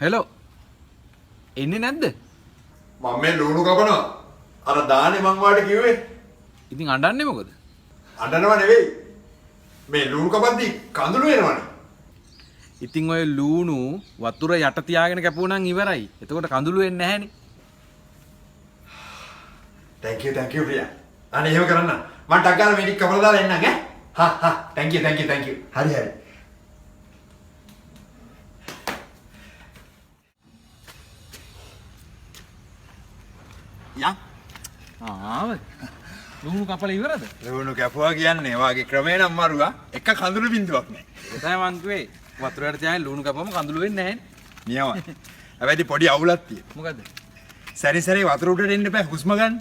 Hello එන්නේ නැද්ද? මම මේ ලුණු කපනවා. අර දානේ මං වාට කිව්වේ. ඉතින් අඬන්නේ මොකද? අඬනව නෙවෙයි. මේ ලුණු කපද්දි කඳුළු එනවනේ. ඉතින් ඔය ලුණු වතුර යට තියාගෙන කැපුවනම් ඉවරයි. එතකොට කඳුළු එන්නේ නැහැනේ. thank you Priya. අනේ එහෙම කරන්න. මං ටක් ගාලා මේ ටික කපලා දාලා එන්නම් ඈ. thank you. හරි. යන් ලුණු කපලා ඉවරද? ලුණු කැපුවා කියන්නේ වාගේ ක්‍රමේ නම් මරුවා එක කඳුළු බින්දුවක් නෑ. ඒ තමයි මං කිව්වේ වතුර යට තියාගෙන ලුණු කපුවම කඳුළු වෙන්නේ නැහැනේ. නියමයි. හැබැයි පොඩි අවුලක් තියෙනවා. මොකද්ද? සැරේ වතුර උඩට එන්න බෑ හුස්ම ගන්න.